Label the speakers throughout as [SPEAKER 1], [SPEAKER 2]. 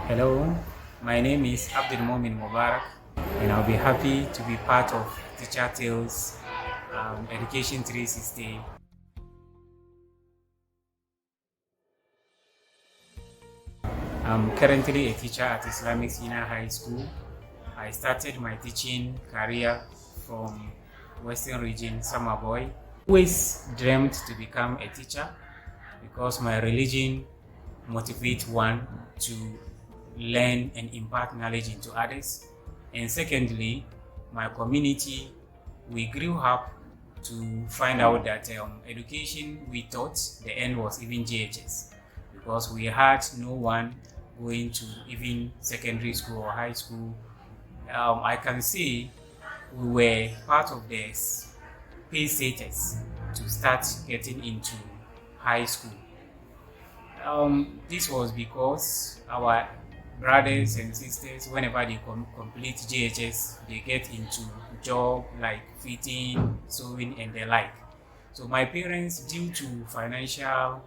[SPEAKER 1] Hello, my name is Abdul Momin Mubarak, and I'll be happy to be part of Teacher Tales Education 360. I'm currently a teacher at Islamic Senior High School. I started my teaching career from Western Region, Samaboy. Always dreamed to become a teacher because my religion motivates one to learn and impart knowledge into others. And secondly, my community, we grew up to find out that education, we thought the end was even JHS because we had no one going to even secondary school or high school. I can say we were part of the pace setters to start getting into high school. This was because our brothers and sisters, whenever they complete JHS, they get into job like fitting, sewing, and the like. So my parents, due to financial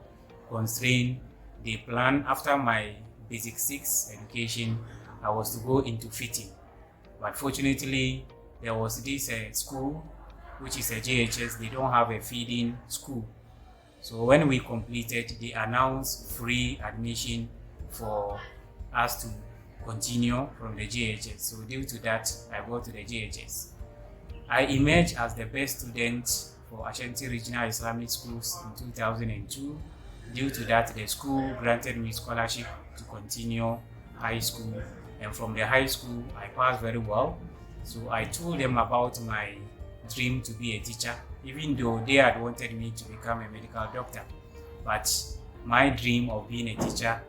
[SPEAKER 1] constraint, they planned after my basic 6 education, I was to go into fitting. But fortunately, there was this school, which is a JHS, they don't have a feeding school. So when we completed, they announced free admission for us to continue from the JHS. So due to that, I go to the JHS. I emerged as the best student for Ashanti Regional Islamic Schools in 2002. Due to that, the school granted me scholarship to continue high school. And from the high school, I passed very well. So I told them about my dream to be a teacher, even though they had wanted me to become a medical doctor. But my dream of being a teacher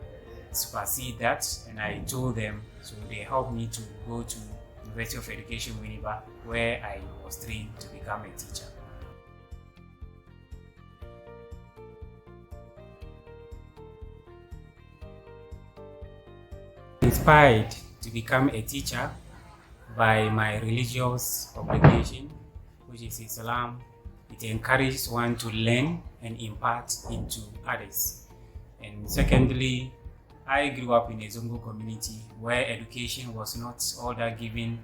[SPEAKER 1] supersede that, and I told them, so they helped me to go to University of Education Winneba, where I was trained to become a teacher. Inspired to become a teacher by my religious obligation, which is Islam. It encourages one to learn and impart into others. And secondly, I grew up in a Zongo community where education was not all that given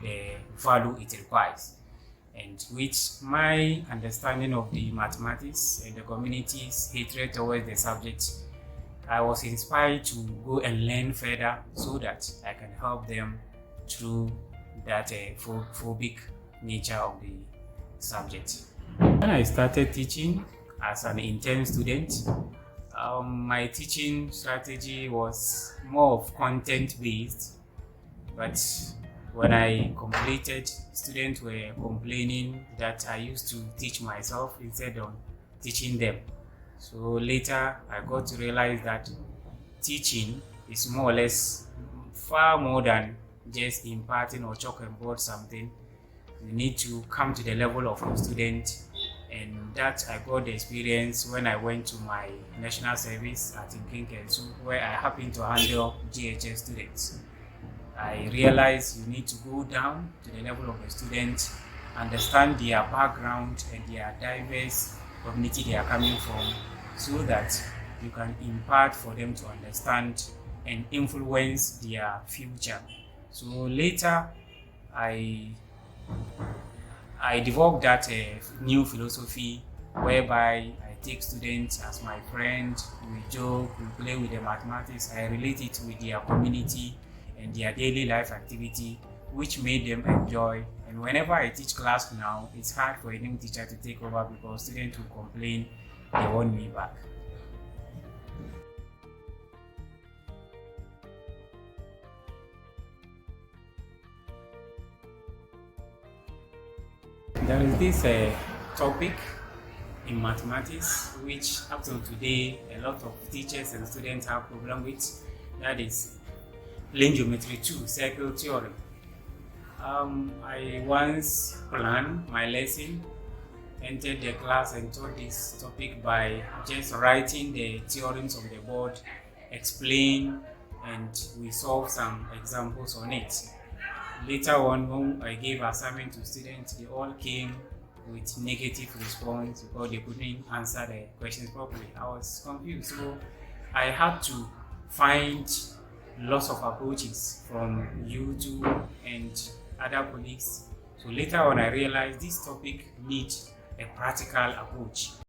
[SPEAKER 1] the value it requires. And with my understanding of the mathematics and the community's hatred towards the subject, I was inspired to go and learn further so that I can help them through that phobic nature of the subject. When I started teaching as an intern student, my teaching strategy was more of content-based, but when I completed, students were complaining that I used to teach myself instead of teaching them. So later, I got to realize that teaching is more or less far more than just imparting or chalk and board something. You need to come to the level of your student, and that I got the experience when I went to my national service at Nkinkensu, where I happened to handle GHS students. I realized you need to go down to the level of the student, understand their background and their diverse community they are coming from, so that you can impart for them to understand and influence their future. So later, I developed that new philosophy whereby I take students as my friend, we joke, we play with the mathematics, I relate it with their community and their daily life activity, which made them enjoy. And whenever I teach class now, it's hard for a new teacher to take over because students will complain they want me back. There is this topic in mathematics which up to today a lot of teachers and students have problem with, that is plane geometry 2 circle theorem. I once planned my lesson, entered the class and taught this topic by just writing the theorems on the board, explain, and we solved some examples on it. Later on, when I gave assignment to students, they all came with negative response because they couldn't answer the questions properly. I was confused, so I had to find lots of approaches from you two and other colleagues. So later on, I realized this topic needs a practical approach.